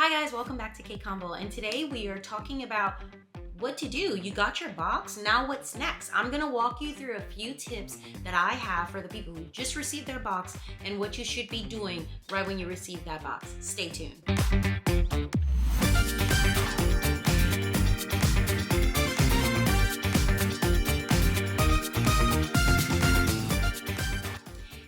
Hi guys, welcome back to K Combo, and today we are talking about what to do. You got your box, now what's next? I'm gonna walk you through a few tips that I have for the people who just received their box and what you should be doing right when you receive that box. Stay tuned.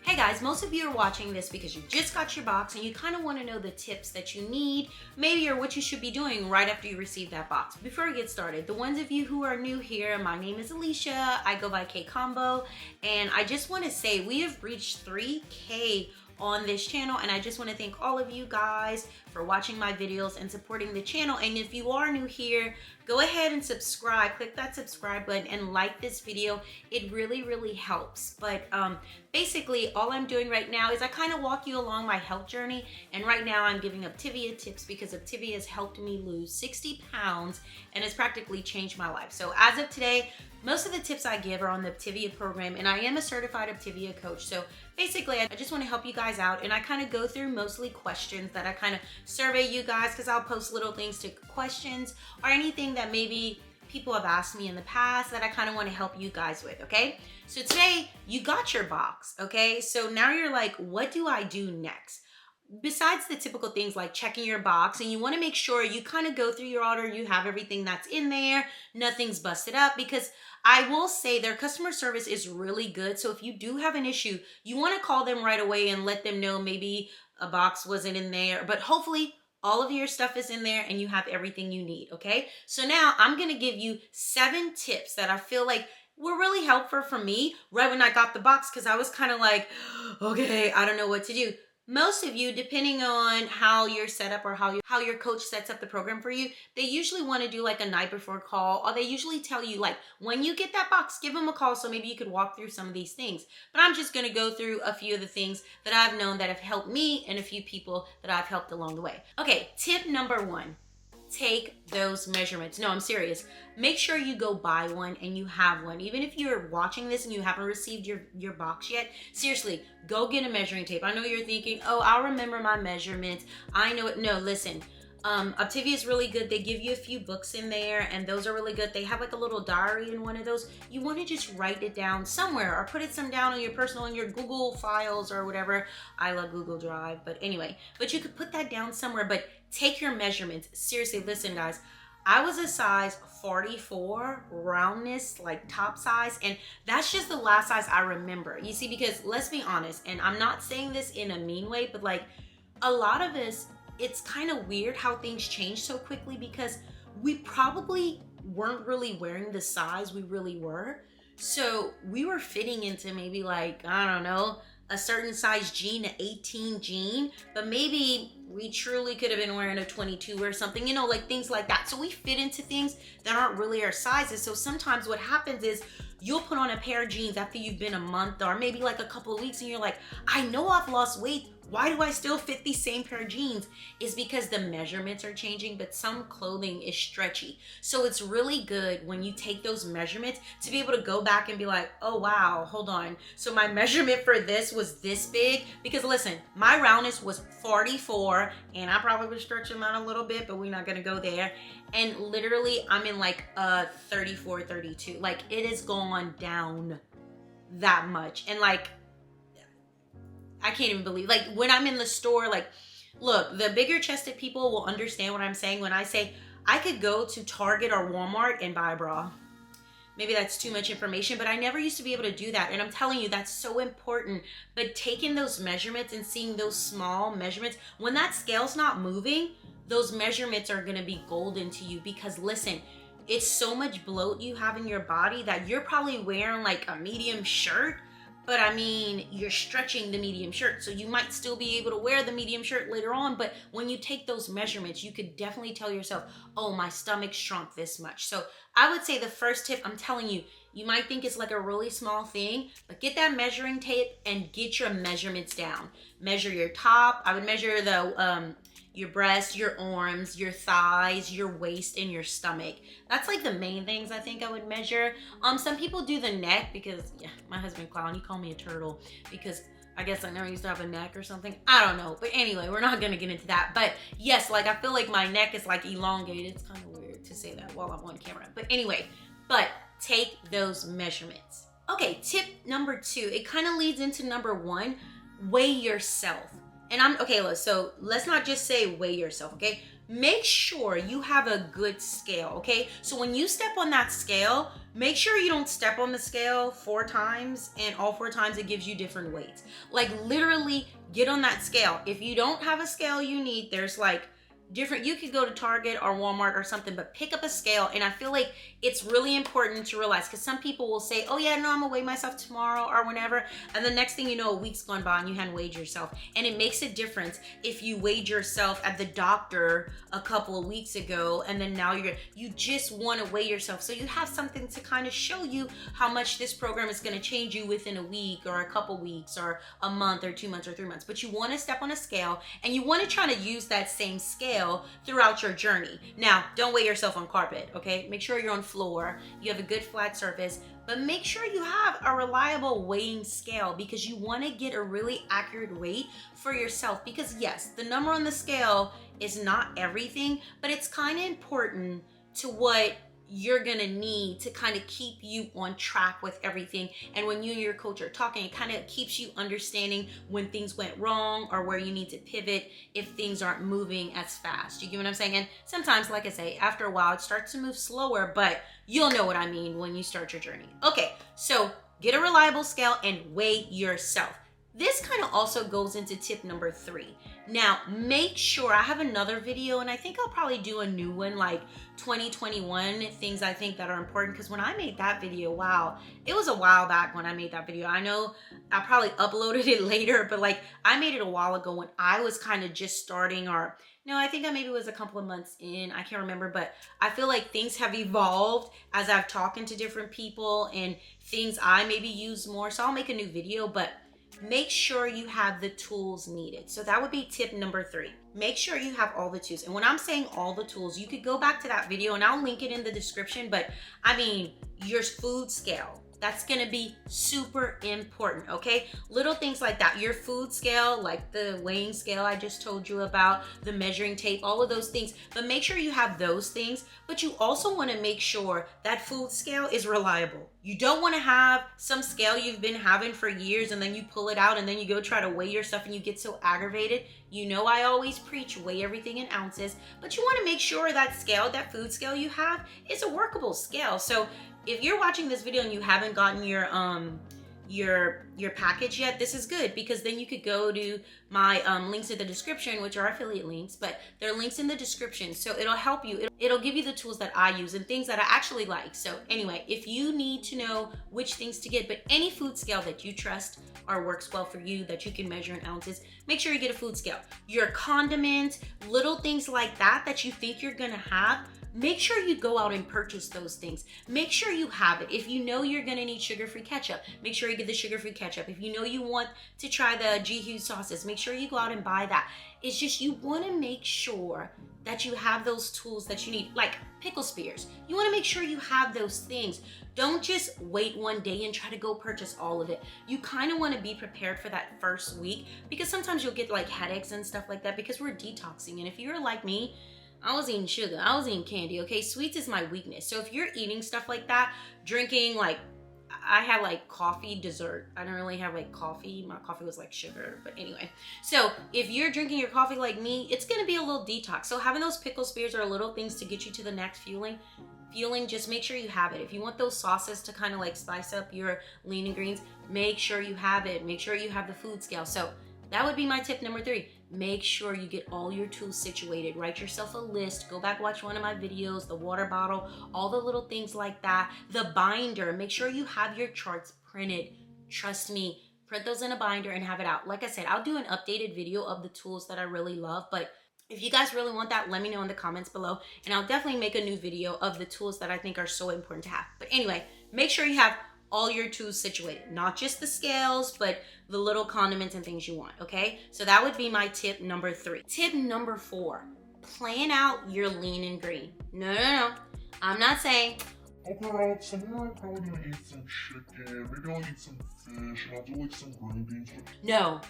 Hey guys, most of you are watching this because you just got your box and you kind of want to know the tips that you need, maybe, or what you should be doing right after you receive that box. Before we get started, the ones of you who are new here, my name is Alicia. I go by K Combo, and I just want to say we have reached 3K on this channel, and I just want to thank all of you guys for watching my videos and supporting the channel. And if you are new here, go ahead and subscribe, click that subscribe button and like this video. It really helps. But basically all I'm doing right now is I kind of walk you along my health journey, and right now I'm giving Optavia tips because Optavia has helped me lose 60 pounds and has practically changed my life. So as of today, most of the tips I give are on the Optavia program, and I am a certified Optavia coach. So basically, I just want to help you guys out, and I kind of go through mostly questions that I kind of survey you guys, because I'll post little things to questions or anything that maybe people have asked me in the past that I kind of want to help you guys with, okay? So today, you got your box, okay? So now you're like, what do I do next? Besides the typical things like checking your box, and you want to make sure you kind of go through your order, you have everything that's in there, nothing's busted up, because I will say their customer service is really good. So if you do have an issue, you want to call them right away and let them know maybe a box wasn't in there, but hopefully all of your stuff is in there and you have everything you need, okay? So now I'm going to give you 7 tips that I feel like were really helpful for me right when I got the box, because I was kind of like, okay, I don't know what to do. Most of you, depending on how you're set up or how your coach sets up the program for you, they usually want to do like a night before call, or they usually tell you like, when you get that box, give them a call so maybe you could walk through some of these things. But I'm just going to go through a few of the things that I've known that have helped me and a few people that I've helped along the way. Okay, tip number 1. Take those measurements. No, I'm serious. Make sure you go buy one and you have one. Even if you're watching this and you haven't received your box yet, seriously, go get a measuring tape. I know you're thinking, oh, I'll remember my measurements. I know it. No, listen. Optavia is really good. They give you a few books in there, and those are really good. They have like a little diary in one of those. You want to just write it down somewhere, or put it down on your personal, in your Google files or whatever. I love Google Drive, but anyway, but you could put that down somewhere, but take your measurements. Seriously, listen guys, I was a size 44 roundness, like top size, and that's just the last size I remember. You see, because let's be honest, and I'm not saying this in a mean way, but like a lot of us, it's kind of weird how things change so quickly, because we probably weren't really wearing the size we really were. So we were fitting into maybe like, I don't know, a certain size jean, an 18 jean, but maybe we truly could have been wearing a 22 or something, you know, like things like that. So we fit into things that aren't really our sizes. So sometimes what happens is you'll put on a pair of jeans after you've been a month or maybe like a couple of weeks, and you're like, I know I've lost weight. Why do I still fit the same pair of jeans? Is because the measurements are changing, but some clothing is stretchy. So it's really good when you take those measurements to be able to go back and be like, oh wow, hold on. So my measurement for this was this big, because listen, my roundness was 44, and I probably was stretching that a little bit, but we're not gonna go there. And literally I'm in like a 34, 32. Like it has gone down that much. And like, I can't even believe, like when I'm in the store, like, look, the bigger chested people will understand what I'm saying when I say I could go to Target or Walmart and buy a bra. Maybe that's too much information, but I never used to be able to do that. And I'm telling you, that's so important. But taking those measurements and seeing those small measurements, when that scale's not moving, those measurements are gonna be golden to you, because listen, it's so much bloat you have in your body that you're probably wearing like a medium shirt, but I mean, you're stretching the medium shirt. So you might still be able to wear the medium shirt later on. But when you take those measurements, you could definitely tell yourself, oh, my stomach shrunk this much. So I would say the first tip, I'm telling you, you might think it's like a really small thing, but get that measuring tape and get your measurements down. Measure your top. I would measure your breast, your arms, your thighs, your waist, and your stomach. That's like the main things I think I would measure. Some people do the neck, because yeah, my husband Clown, he called me a turtle because I guess I never used to have a neck or something. I don't know. But anyway, we're not gonna get into that. But yes, like I feel like my neck is like elongated. It's kind of weird to say that while I'm on camera. But anyway, but take those measurements. Okay, tip number 2. It kind of leads into number 1, weigh yourself. And so let's not just say weigh yourself, okay? Make sure you have a good scale, okay? So when you step on that scale, make sure you don't step on the scale 4 times and all 4 times it gives you different weights. Like literally get on that scale. If you don't have a scale you need, there's like you could go to Target or Walmart or something, but pick up a scale. And I feel like it's really important to realize, because some people will say, oh yeah, no, I'm gonna weigh myself tomorrow or whenever, and the next thing you know, a week's gone by and you hadn't weighed yourself. And it makes a difference if you weighed yourself at the doctor a couple of weeks ago and then now you just want to weigh yourself, so you have something to kind of show you how much this program is going to change you within a week or a couple weeks or a month or 2 months or 3 months. But you want to step on a scale and you want to try to use that same scale throughout your journey. Now, don't weigh yourself on carpet, okay? Make sure you're on floor, you have a good flat surface, but make sure you have a reliable weighing scale, because you want to get a really accurate weight for yourself. Because yes, the number on the scale is not everything, but it's kind of important to what you're gonna need to kind of keep you on track with everything. And when you and your coach are talking, it kind of keeps you understanding when things went wrong or where you need to pivot if things aren't moving as fast. You get what I'm saying? And sometimes, like I say, after a while it starts to move slower, but you'll know what I mean when you start your journey. Okay, so get a reliable scale and weigh yourself. This kind of also goes into tip number 3. Now, make sure, I have another video and I think I'll probably do a new one, like 2021 things I think that are important, because when I made that video, wow, it was a while back when I made that video. I know I probably uploaded it later, but like I made it a while ago when I was kind of just starting, or no, I think I maybe was a couple of months in, I can't remember, but I feel like things have evolved as I've talked to different people and things I maybe use more. So I'll make a new video, but make sure you have the tools needed. So that would be tip number 3. Make sure you have all the tools. And when I'm saying all the tools, you could go back to that video and I'll link it in the description. But I mean, your food scale, that's gonna be super important, okay? Little things like that. Your food scale, like the weighing scale I just told you about, the measuring tape, all of those things. But make sure you have those things, but you also wanna make sure that food scale is reliable. You don't wanna have some scale you've been having for years and then you pull it out and then you go try to weigh yourself and you get so aggravated. You know I always preach weigh everything in ounces, but you wanna make sure that scale, that food scale you have, is a workable scale. So if you're watching this video and you haven't gotten your package yet, this is good, because then you could go to my links in the description, which are affiliate links, but there are links in the description. So it'll help you. It'll give you the tools that I use and things that I actually like. So anyway, if you need to know which things to get, but any food scale that you trust or works well for you, that you can measure in ounces, make sure you get a food scale. Your condiments, little things like that that you think you're gonna have, make sure you go out and purchase those things. Make sure you have it. If you know you're gonna need sugar-free ketchup, make sure you get the sugar-free ketchup. If you know you want to try the G-Hughes sauces, make sure you go out and buy that. It's just, you wanna make sure that you have those tools that you need, like pickle spears. You wanna make sure you have those things. Don't just wait one day and try to go purchase all of it. You kind of wanna be prepared for that first week, because sometimes you'll get like headaches and stuff like that because we're detoxing. And if you're like me, I was eating sugar, I was eating candy, okay? Sweets is my weakness. So if you're eating stuff like that, drinking, like, I had like coffee dessert. I don't really have like coffee. My coffee was like sugar, but anyway. So if you're drinking your coffee like me, it's gonna be a little detox. So having those pickle spears are little things to get you to the next feeling, just make sure you have it. If you want those sauces to kind of like spice up your lean and greens, make sure you have it. Make sure you have the food scale. So that would be my tip number 3. Make sure you get all your tools situated. Write yourself a list. Go back, watch one of my videos, the water bottle, all the little things like that. The binder, make sure you have your charts printed. Trust me, print those in a binder and have it out. Like I said, I'll do an updated video of the tools that I really love, but if you guys really want that, let me know in the comments below, and I'll definitely make a new video of the tools that I think are so important to have. But anyway, make sure you have all your tools situated, not just the scales, but the little condiments and things you want, okay? So that would be my tip number 3. Tip number 4, plan out your lean and green. No. I'm not saying, Okay, Rob, tomorrow I'm probably gonna eat some chicken. Maybe I'll eat some fish, and I'll do like some green beans. No.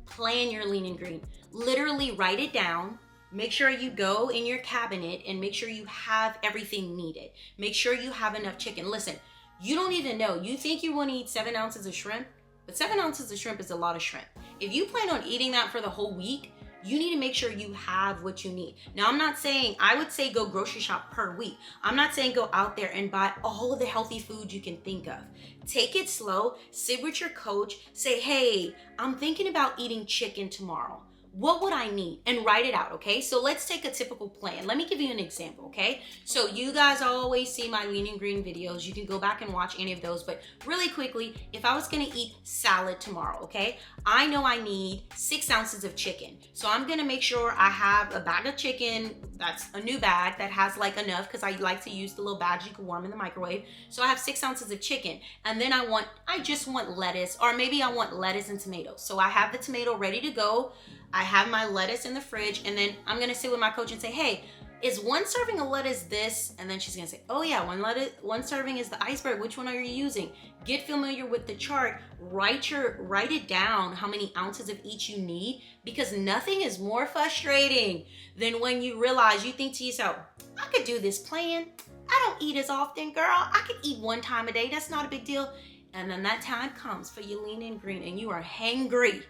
Plan your lean and green. Literally write it down. Make sure you go in your cabinet and make sure you have everything needed. Make sure you have enough chicken. Listen, you don't even know. You think you want to eat 7 ounces of shrimp, but 7 ounces of shrimp is a lot of shrimp. If you plan on eating that for the whole week, you need to make sure you have what you need. Now, I'm not saying, I would say go grocery shop per week. I'm not saying go out there and buy all of the healthy foods you can think of. Take it slow, sit with your coach, say, hey, I'm thinking about eating chicken tomorrow. What would I need? And write it out, okay? So let's take a typical plan. Let me give you an example, okay? So you guys always see my lean and green videos. You can go back and watch any of those, but really quickly, if I was gonna eat salad tomorrow, okay? I know I need 6 ounces of chicken. So I'm gonna make sure I have a bag of chicken, that's a new bag that has like enough, because I like to use the little bags you can warm in the microwave. So I have 6 ounces of chicken. And then I just want lettuce, or maybe I want lettuce and tomatoes. So I have the tomato ready to go. I have my lettuce in the fridge, and then I'm gonna sit with my coach and say, hey, is 1 serving of lettuce this? And then she's gonna say, oh yeah, 1 serving is the iceberg. Which one are you using? Get familiar with the chart. Write it down how many ounces of each you need, because nothing is more frustrating than when you realize, you think to yourself, I could do this plan. I don't eat as often, girl. I could eat 1 time a day. That's not a big deal. And then that time comes for your lean and green, and you are hangry.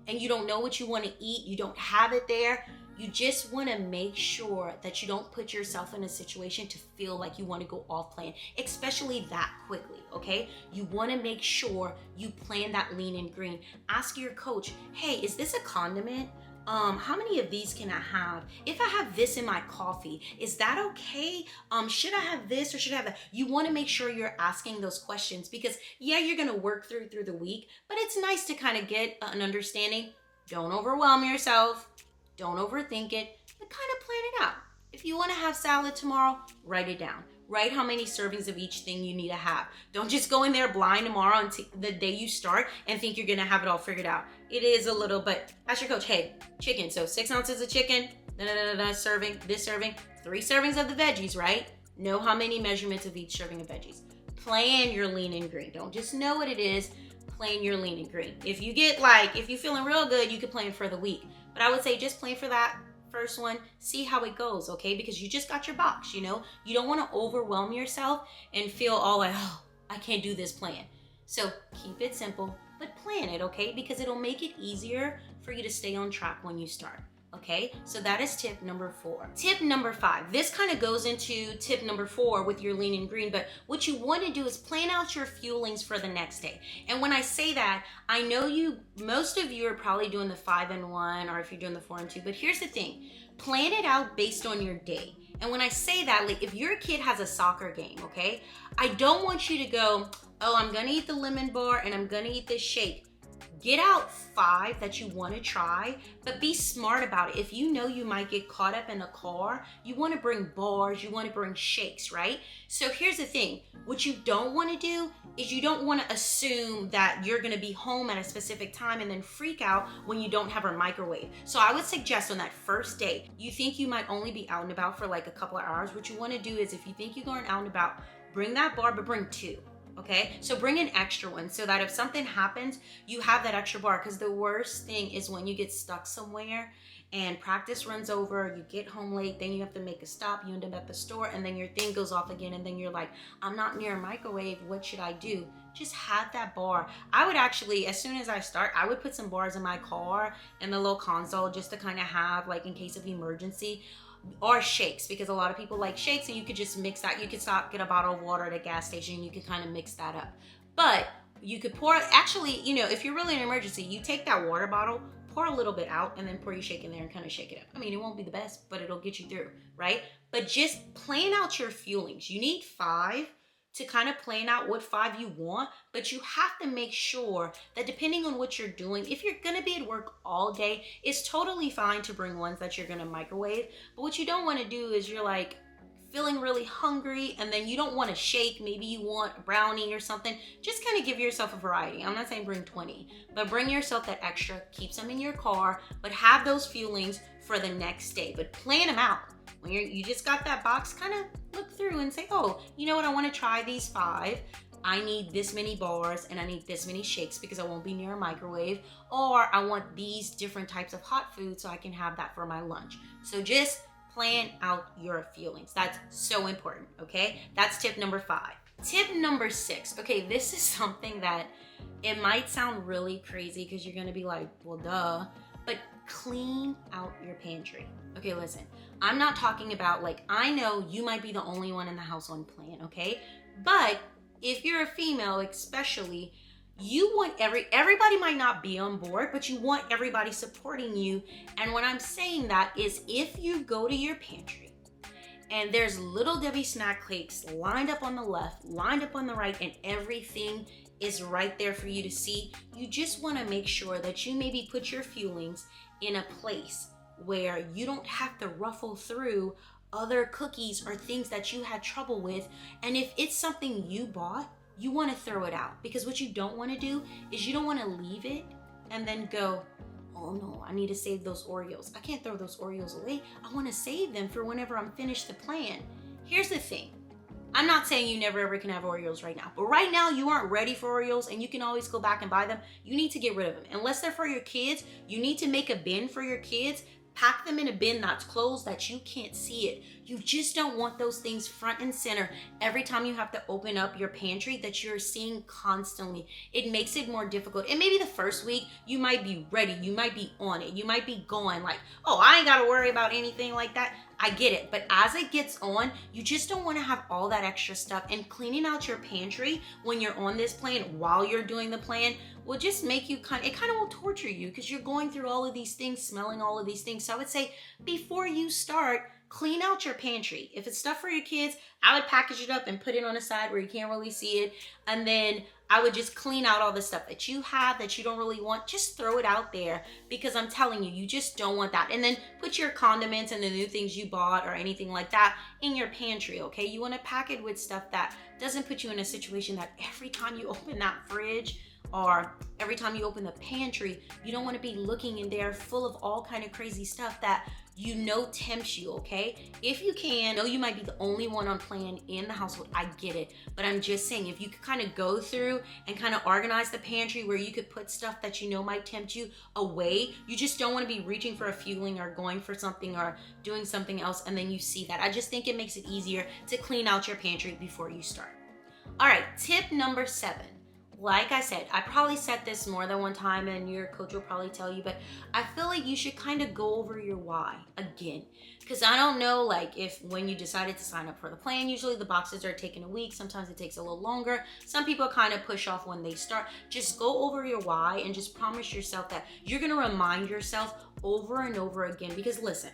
And you don't know what you want to eat, you don't have it there, you just want to make sure that you don't put yourself in a situation to feel like you want to go off plan, especially that quickly, okay? You want to make sure you plan that lean and green. Ask your coach, hey, is this a condiment? How many of these can I have? If I have this in my coffee, is that okay? Should I have this or should I have that? You want to make sure you're asking those questions, because yeah, you're going to work through the week, but it's nice to kind of get an understanding. Don't overwhelm yourself. Don't overthink it, but kind of plan it out. If you want to have salad tomorrow, write it down. Write how many servings of each thing you need to have. Don't just go in there blind tomorrow and the day you start and think you're gonna have it all figured out. It is a little, but ask your coach, hey, chicken, so 6 ounces of chicken, serving, this serving, 3 servings of the veggies, right? Know how many measurements of each serving of veggies. Plan your lean and green. Don't just know what it is, plan your lean and green. If you're feeling real good, you can plan for the week. But I would say just plan for that first one, see how it goes, okay? Because you just got your box, you know? You don't want to overwhelm yourself and feel all like, oh, I can't do this plan. So keep it simple, but plan it, okay? Because it'll make it easier for you to stay on track when you start, okay? So that is tip number 4. Tip number 5, this kind of goes into tip number 4 with your lean and green, but what you want to do is plan out your fuelings for the next day. And when I say that, I know most of you are probably doing the 5 and 1, or if you're doing the 4 and 2, but here's the thing, plan it out based on your day. And when I say that, like if your kid has a soccer game, okay, I don't want you to go, oh, I'm gonna eat the lemon bar and I'm gonna eat this shake. Get out 5 that you want to try, but be smart about it. If you know you might get caught up in a car, you want to bring bars, you want to bring shakes, right? So here's the thing. What you don't want to do is you don't want to assume that you're going to be home at a specific time and then freak out when you don't have a microwave. So I would suggest on that first day, you think you might only be out and about for like a couple of hours. What you want to do is if you think you're going out and about, bring that bar, but bring 2. Okay, so bring an extra one so that if something happens, you have that extra bar. Because the worst thing is when you get stuck somewhere and practice runs over, you get home late, then you have to make a stop, you end up at the store, and then your thing goes off again, and then you're like, I'm not near a microwave, what should I do? Just have that bar. I would actually, as soon as I start, I would put some bars in my car in the little console just to kind of have, like in case of emergency. Or shakes, because a lot of people like shakes, and you could just mix that. You could get a bottle of water at a gas station, you could kind of mix that up. But you could pour, actually, you know, if you're really in an emergency, you take that water bottle, pour a little bit out, and then pour your shake in there and kind of shake it up. I mean, it won't be the best, but it'll get you through, right? But just plan out your fuelings. You need 5 to kind of plan out what 5 you want, but you have to make sure that depending on what you're doing, if you're gonna be at work all day, it's totally fine to bring ones that you're gonna microwave. But what you don't wanna do is you're like feeling really hungry and then you don't want to shake, maybe you want a brownie or something. Just kind of give yourself a variety. I'm not saying bring 20, but bring yourself that extra, keep some in your car, but have those fuelings for the next day. But plan them out. When you just got that box, kind of look through and say, oh, you know what, I want to try these 5. I need this many bars and I need this many shakes because I won't be near a microwave, or I want these different types of hot food so I can have that for my lunch. So just plan out your feelings. That's so important, okay? That's tip number 5. Tip number 6, okay, this is something that it might sound really crazy because you're gonna be like, well, duh, but clean out your pantry. Okay, listen, I'm not talking about like, I know you might be the only one in the house on plan, okay? But if you're a female especially, you want everybody might not be on board, but you want everybody supporting you. And what I'm saying that is, if you go to your pantry and there's Little Debbie snack cakes lined up on the left, lined up on the right, and everything is right there for you to see, you just want to make sure that you maybe put your feelings in a place where you don't have to ruffle through other cookies or things that you had trouble with. And if it's something you bought, you want to throw it out, because what you don't want to do is you don't want to leave it and then go, oh no, I need to save those Oreos. I can't throw those Oreos away. I want to save them for whenever I'm finished the plan. Here's the thing. I'm not saying you never ever can have Oreos right now, but right now you aren't ready for Oreos and you can always go back and buy them. You need to get rid of them. Unless they're for your kids, you need to make a bin for your kids. Pack them in a bin that's closed that you can't see it. You just don't want those things front and center every time you have to open up your pantry that you're seeing constantly. It makes it more difficult. And maybe the first week you might be ready. You might be on it. You might be going like, oh, I ain't got to worry about anything like that. I get it. But as it gets on, you just don't want to have all that extra stuff. And cleaning out your pantry when you're on this plan, while you're doing the plan, will just make you it kind of will torture you, because you're going through all of these things, smelling all of these things. So I would say, before you start, clean out your pantry. If it's stuff for your kids, I would package it up and put it on a side where you can't really see it. And then I would just clean out all the stuff that you have that you don't really want. Just throw it out there, because I'm telling you, you just don't want that. And then put your condiments and the new things you bought or anything like that in your pantry, okay? You want to pack it with stuff that doesn't put you in a situation that every time you open that fridge or every time you open the pantry, you don't want to be looking in there full of all kind of crazy stuff that you know tempts you, okay? If you can, I know you might be the only one on plan in the household, I get it, but I'm just saying, if you could kind of go through and kind of organize the pantry where you could put stuff that you know might tempt you away. You just don't want to be reaching for a fueling or going for something or doing something else and then you see that. I just think it makes it easier to clean out your pantry before you start. All right, tip number 7. Like I said, I probably said this more than one time and your coach will probably tell you, but I feel like you should kind of go over your why again. Because I don't know, like, if when you decided to sign up for the plan, usually the boxes are taking a week. Sometimes it takes a little longer. Some people kind of push off when they start. Just go over your why and just promise yourself that you're going to remind yourself over and over again. Because listen,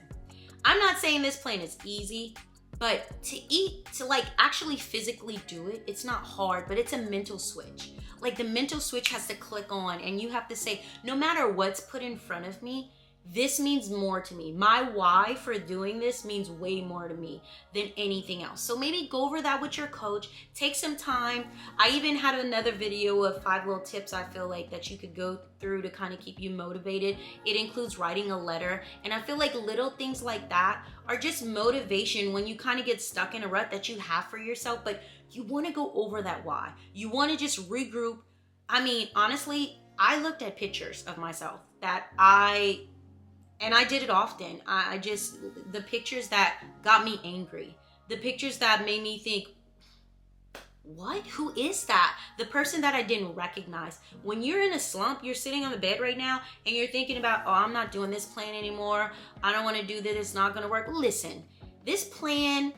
I'm not saying this plan is easy, but to like actually physically do it, it's not hard, but it's a mental switch. Like, the mental switch has to click on and you have to say, no matter what's put in front of me, this means more to me. My why for doing this means way more to me than anything else. So maybe go over that with your coach. Take some time. I even had another video of 5 little tips I feel like that you could go through to kind of keep you motivated. It includes writing a letter. And I feel like little things like that are just motivation when you kind of get stuck in a rut that you have for yourself, but you want to go over that why. You want to just regroup. I mean, honestly, I looked at pictures of myself that I did it often. I just, the pictures that got me angry, the pictures that made me think, what? Who is that? The person that I didn't recognize. When you're in a slump, you're sitting on the bed right now and you're thinking about, oh, I'm not doing this plan anymore. I don't want to do this. It's not going to work. Listen, this plan,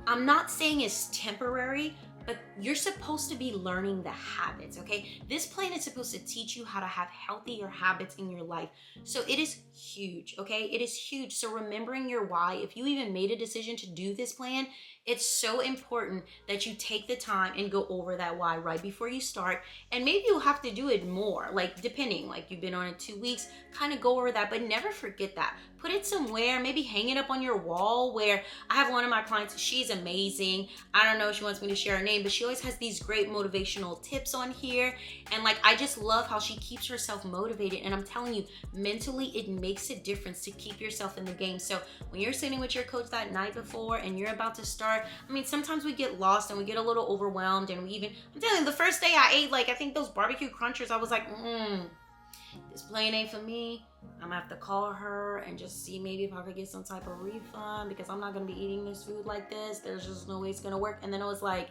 I'm not saying it's temporary, but you're supposed to be learning the habits, okay? This plan is supposed to teach you how to have healthier habits in your life. So it is huge, okay? It is huge. So remembering your why, if you even made a decision to do this plan, it's so important that you take the time and go over that why right before you start. And maybe you'll have to do it more, like depending, like you've been on it 2 weeks, kind of go over that, but never forget that. put it somewhere, maybe hang it up on your wall. Where I have one of my clients, she's amazing. I don't know if she wants me to share her name, but she always has these great motivational tips on here. And like, I just love how she keeps herself motivated. And I'm telling you, mentally, it makes a difference to keep yourself in the game. So when you're sitting with your coach that night before and you're about to start, I mean, sometimes we get lost and we get a little overwhelmed, and we even, I'm telling you, the first day I ate, like, I think those barbecue crunchers, I was like, this plane ain't for me. I'm gonna have to call her and just see maybe if I could get some type of refund, because I'm not gonna be eating this food like this. There's just no way it's gonna work. And then it was like,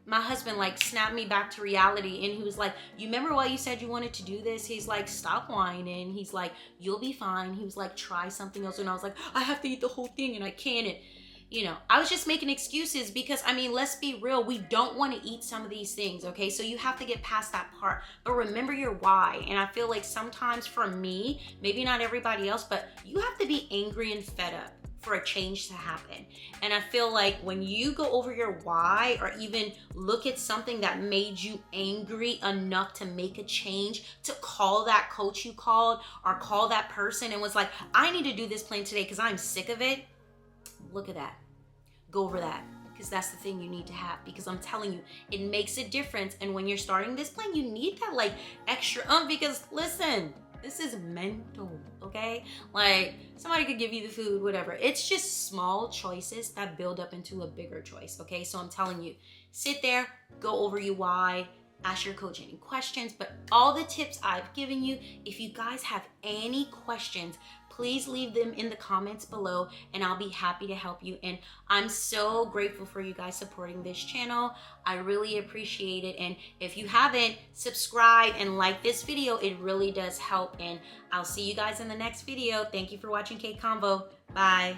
my husband like snapped me back to reality, and he was like, you remember why you said you wanted to do this? He's like, stop whining. He's like, you'll be fine. He was like, try something else. And I was like, I have to eat the whole thing and I can't. And you know, I was just making excuses because, I mean, let's be real. We don't want to eat some of these things, okay? So you have to get past that part. But remember your why. And I feel like sometimes for me, maybe not everybody else, but you have to be angry and fed up for a change to happen. And I feel like when you go over your why, or even look at something that made you angry enough to make a change, to call that coach you called, or call that person and was like, I need to do this plan today because I'm sick of it. Look at that. Go over that, because that's the thing you need to have, because I'm telling you, it makes a difference. And when you're starting this plan, you need that like extra because listen, this is mental, okay? Like, somebody could give you the food, whatever. It's just small choices that build up into a bigger choice, okay? So I'm telling you, sit there, go over your why, ask your coach any questions. But all the tips I've given you, if you guys have any questions, please leave them in the comments below and I'll be happy to help you. And I'm so grateful for you guys supporting this channel. I really appreciate it. And if you haven't, subscribe and like this video. It really does help. And I'll see you guys in the next video. Thank you for watching Cake Convo. Bye.